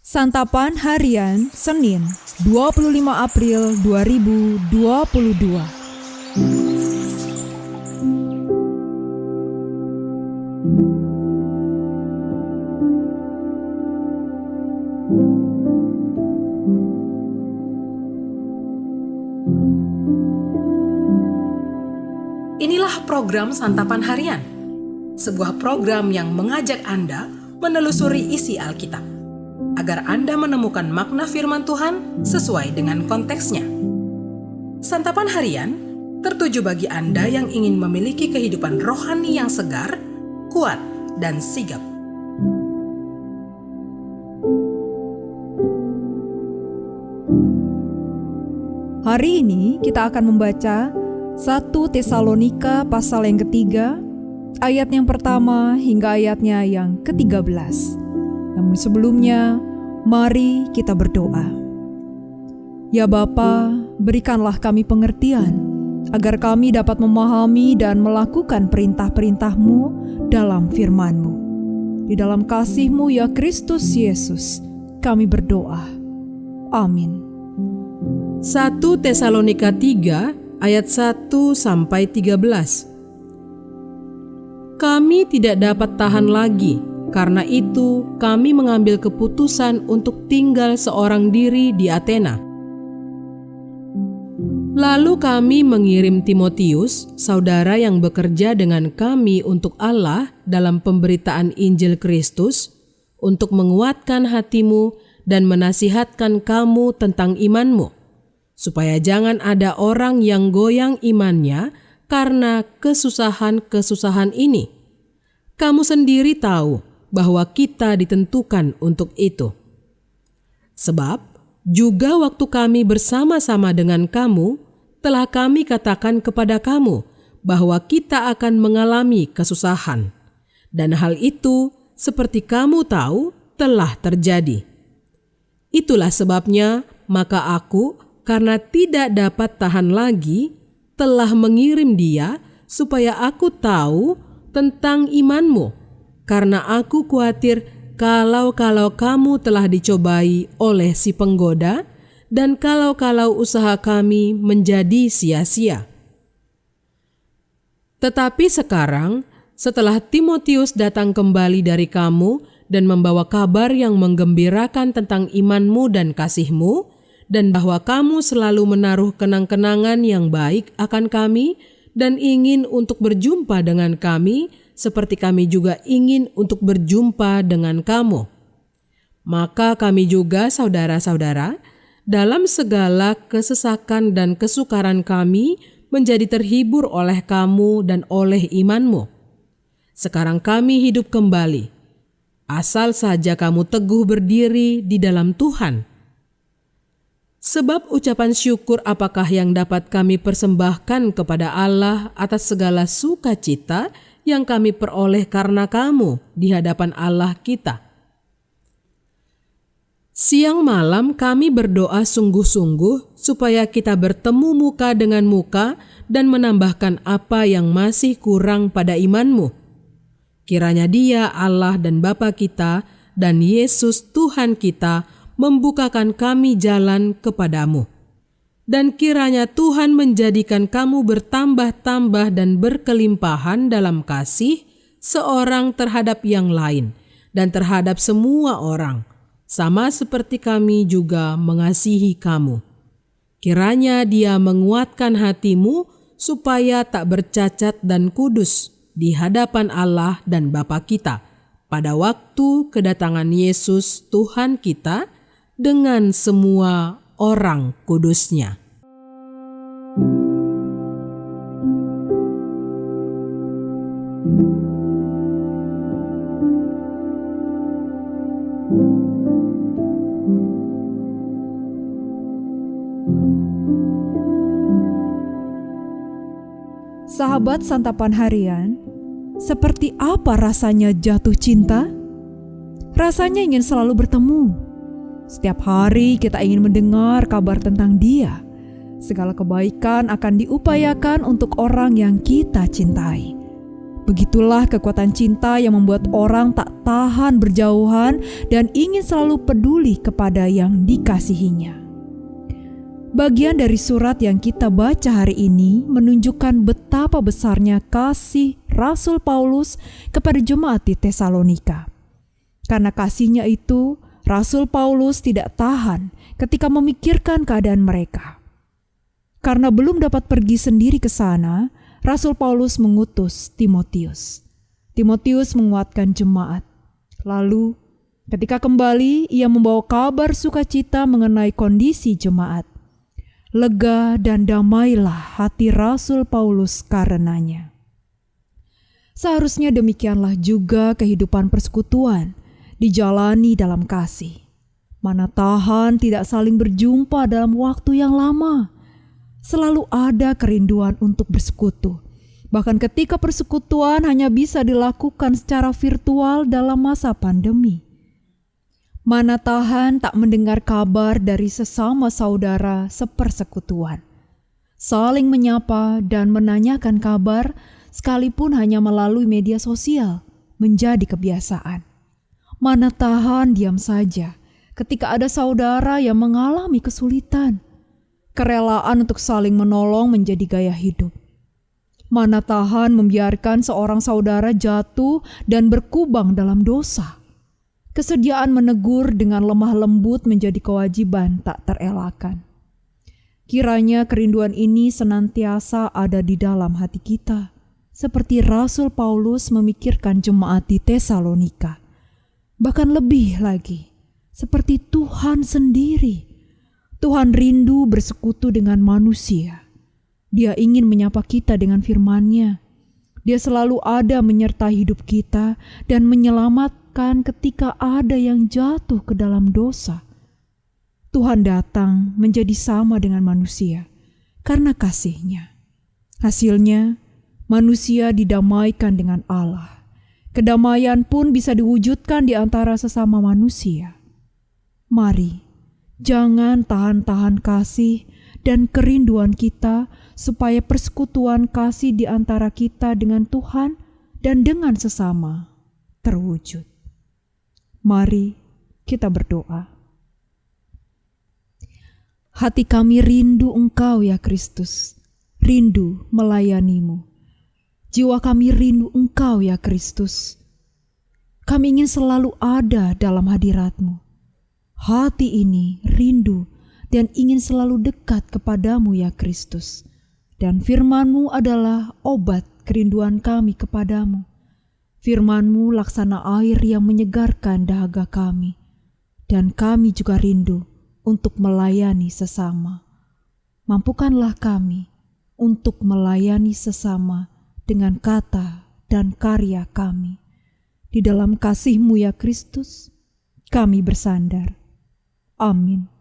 Santapan Harian Senin 25 April 2022. Inilah program Santapan Harian, sebuah program yang mengajak Anda menelusuri isi Alkitab, agar Anda menemukan makna firman Tuhan sesuai dengan konteksnya. Santapan Harian tertuju bagi Anda yang ingin memiliki kehidupan rohani yang segar, kuat, dan sigap. Hari ini kita akan membaca 1 Tesalonika pasal yang ketiga, ayat yang pertama hingga ayatnya yang ke-13. Namun sebelumnya, mari kita berdoa. Ya Bapa, berikanlah kami pengertian, agar kami dapat memahami dan melakukan perintah-perintah-Mu dalam firman-Mu. Di dalam kasih-Mu ya Kristus Yesus, kami berdoa. Amin. 1 Tesalonika 3 ayat 1-13. Kami tidak dapat tahan lagi, karena itu kami mengambil keputusan untuk tinggal seorang diri di Athena. Lalu kami mengirim Timotius, saudara yang bekerja dengan kami untuk Allah dalam pemberitaan Injil Kristus, untuk menguatkan hatimu dan menasihatkan kamu tentang imanmu, supaya jangan ada orang yang goyang imannya karena kesusahan-kesusahan ini. Kamu sendiri tahu bahwa kita ditentukan untuk itu. Sebab juga waktu kami bersama-sama dengan kamu, telah kami katakan kepada kamu bahwa kita akan mengalami kesusahan. Dan hal itu, seperti kamu tahu, telah terjadi. Itulah sebabnya, maka aku, karena tidak dapat tahan lagi, telah mengirim dia supaya aku tahu tentang imanmu, karena aku khawatir kalau kamu telah dicobai oleh si penggoda, dan kalau usaha kami menjadi sia-sia. Tetapi sekarang, setelah Timotius datang kembali dari kamu dan membawa kabar yang menggembirakan tentang imanmu dan kasihmu, dan bahwa kamu selalu menaruh kenang-kenangan yang baik akan kami dan ingin untuk berjumpa dengan kami, seperti kami juga ingin untuk berjumpa dengan kamu. Maka kami juga, saudara-saudara, dalam segala kesesakan dan kesukaran kami menjadi terhibur oleh kamu dan oleh imanmu. Sekarang kami hidup kembali, asal saja kamu teguh berdiri di dalam Tuhan. Sebab ucapan syukur apakah yang dapat kami persembahkan kepada Allah atas segala sukacita yang kami peroleh karena kamu di hadapan Allah kita. Siang malam kami berdoa sungguh-sungguh supaya kita bertemu muka dengan muka dan menambahkan apa yang masih kurang pada imanmu. Kiranya Dia, Allah dan Bapa kita, dan Yesus Tuhan kita, membukakan kami jalan kepadamu. Dan kiranya Tuhan menjadikan kamu bertambah-tambah dan berkelimpahan dalam kasih seorang terhadap yang lain dan terhadap semua orang, sama seperti kami juga mengasihi kamu. Kiranya Dia menguatkan hatimu supaya tak bercacat dan kudus di hadapan Allah dan Bapa kita pada waktu kedatangan Yesus Tuhan kita dengan semua orang kudusnya. Sahabat Santapan Harian, seperti apa rasanya jatuh cinta? Rasanya ingin selalu bertemu. Setiap hari kita ingin mendengar kabar tentang Dia. Segala kebaikan akan diupayakan untuk orang yang kita cintai. Begitulah kekuatan cinta yang membuat orang tak tahan berjauhan dan ingin selalu peduli kepada yang dikasihinya. Bagian dari surat yang kita baca hari ini menunjukkan betapa besarnya kasih Rasul Paulus kepada jemaat di Tesalonika. Karena kasihnya itu, Rasul Paulus tidak tahan ketika memikirkan keadaan mereka. Karena belum dapat pergi sendiri ke sana, Rasul Paulus mengutus Timotius. Timotius menguatkan jemaat. Lalu, ketika kembali, ia membawa kabar sukacita mengenai kondisi jemaat. Lega dan damailah hati Rasul Paulus karenanya. Seharusnya demikianlah juga kehidupan persekutuan, dijalani dalam kasih. Mana tahan tidak saling berjumpa dalam waktu yang lama. Selalu ada kerinduan untuk bersekutu. Bahkan ketika persekutuan hanya bisa dilakukan secara virtual dalam masa pandemi. Mana tahan tak mendengar kabar dari sesama saudara sepersekutuan. Saling menyapa dan menanyakan kabar sekalipun hanya melalui media sosial menjadi kebiasaan. Mana tahan diam saja ketika ada saudara yang mengalami kesulitan. Kerelaan untuk saling menolong menjadi gaya hidup. Mana tahan membiarkan seorang saudara jatuh dan berkubang dalam dosa. Kesediaan menegur dengan lemah lembut menjadi kewajiban tak terelakkan. Kiranya kerinduan ini senantiasa ada di dalam hati kita, seperti Rasul Paulus memikirkan jemaat di Tesalonika. Bahkan lebih lagi, seperti Tuhan sendiri. Tuhan rindu bersekutu dengan manusia. Dia ingin menyapa kita dengan firman-Nya. Dia selalu ada menyertai hidup kita dan menyelamatkan ketika ada yang jatuh ke dalam dosa. Tuhan datang menjadi sama dengan manusia karena kasih-Nya. Hasilnya, manusia didamaikan dengan Allah. Kedamaian pun bisa diwujudkan di antara sesama manusia. Mari, jangan tahan-tahan kasih dan kerinduan kita supaya persekutuan kasih di antara kita dengan Tuhan dan dengan sesama terwujud. Mari kita berdoa. Hati kami rindu Engkau ya Kristus, rindu melayani-Mu. Jiwa kami rindu Engkau ya Kristus. Kami ingin selalu ada dalam hadirat-Mu. Hati ini rindu dan ingin selalu dekat kepadamu ya Kristus. Dan firman-Mu adalah obat kerinduan kami kepadamu. Firman-Mu laksana air yang menyegarkan dahaga kami. Dan kami juga rindu untuk melayani sesama. Mampukanlah kami untuk melayani sesama dengan kata dan karya kami. Di dalam kasih-Mu ya Kristus, kami bersandar. Amin.